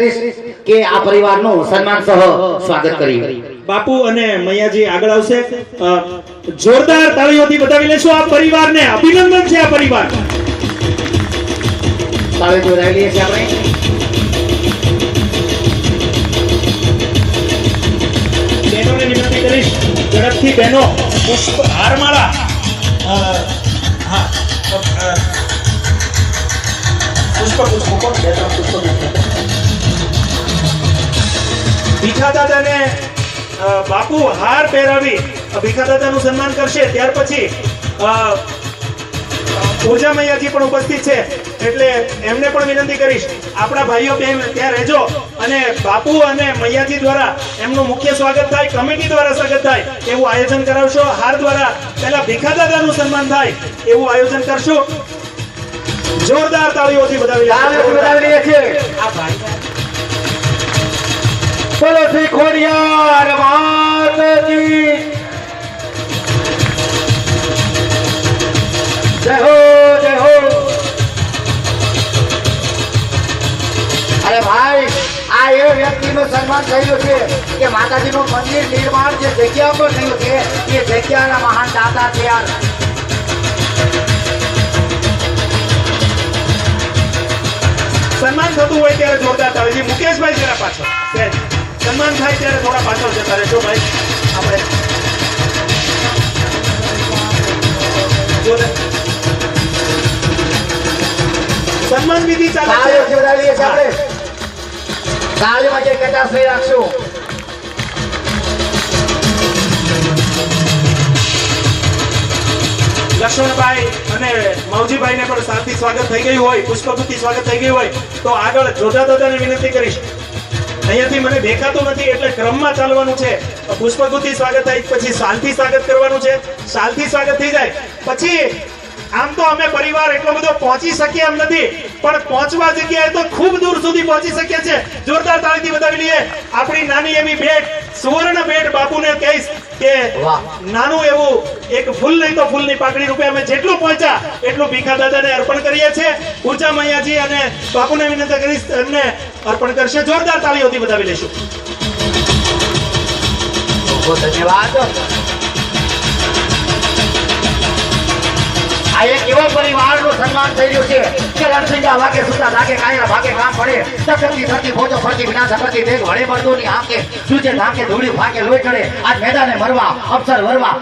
કે આ પરિવારનું સન્માન સહ સ્વાગત કરી બાપુ અને મૈયાજી આગળ આવશે જોરદાર તાળીઓથી બતાવી લેશો આ પરિવારને અભિનંદન છે આ પરિવાર તાળીઓ બજાવી લઈએ છીએ આપણે બહેનોને વિનંતી કરીશ ઝડપથી બહેનો પુષ્પ હારમાળા હા પુષ્પ કોણ બે ત્રણ પુષ્પ ભીખા દાદાને બાપુ હાર પહેરાવી ભીખા દાદાનું સન્માન કરશે ત્યાર પછી પૂજા મૈયાજી પણ ઉપસ્થિત છે એટલે એમને પણ વિનંતી કરીશ આપણા ભાઈઓ બહેન ત્યાં રહેજો અને બાપુ અને મૈયાજી દ્વારા એમનું મુખ્ય સ્વાગત થાય કમિટી દ્વારા સ્વાગત થાય એવું આયોજન કરાવશો હાર દ્વારા પહેલા ભીખા દાદાનું સન્માન થાય એવું આયોજન કરશો જોરદાર તાળીઓથી બધાવી લઈએ છીએ આ ભાઈ બોલો શ્રી ખોડિયાર માતાજી જય હો જય હો અરે ભાઈ આ એ વ્યક્તિનું સન્માન થયું છે કે માતાજીનું મંદિર નિર્માણ જે જગ્યા પર થયું છે એ જગ્યાના મહાન દાતા છે યાર સન્માન થતું હોય ત્યારે જોરદાર તાળીથી મુકેશભાઈ જરા પાછળ સન્માન થાય ત્યારે થોડા પાછળ જતા રહેજો ભાઈ આપણે સન્માન વિધિ ચાલે છે જોડાવીએ છીએ આપણે તાળીમાં જે કટાશ નહીં રાખશું લક્ષ્મણભાઈ અને માવજીભાઈને પણ સાથી સ્વાગત થઈ ગયું હોય પુષ્પગુથી સ્વાગત થઈ ગયું હોય તો આગળ જોધા દાદાને વિનંતી કરીશ અહીંયાથી મને દેખાતું નથી એટલે ક્રમમાં ચાલવાનું છે પુષ્પગુથી સ્વાગત થાય પછી શાલથી સ્વાગત કરવાનું છે શાલથી સ્વાગત થઈ જાય પછી આમ તો અમે પરિવાર એટલો બધો પહોંચી શકીએ એમ નથી પણ પહોંચવા જગ્યાએ તો ખૂબ દૂર સુધી પહોંચી શકીએ છે જોરદાર તાળીથી બતાવી લઈએ આપણી નાની એવી ભેટ સુવર્ણ ભેટ બાપુને કહીશ કે નાનું એવું એક ફૂલ નહીં તો ફૂલની પાકડી રૂપે અમે જેટલું પહોંચ્યા એટલું ભીખા દાદાને અર્પણ કરીએ છીએ પૂજા મૈયાજી અને બાપુને વિનંતી કરીશ એમને અર્પણ કરશે જોરદાર તાળીઓથી બતાવી લઈશું ધન્યવાદ આ એક એવો પરિવારનું સન્માન થઈ રહ્યું છે કે રણસિંગા વાગે સુતા લાગે કાયરા ભાગે કામ પડે તકતી થતી ફોજો ફરતી વિનાશ કરતી દેખ વડે મરદોની આંખે સૂજે ઢાંકે ધૂળી ભાગે લોહી ચડે આજ મેદાને મરવા અફસર વરવા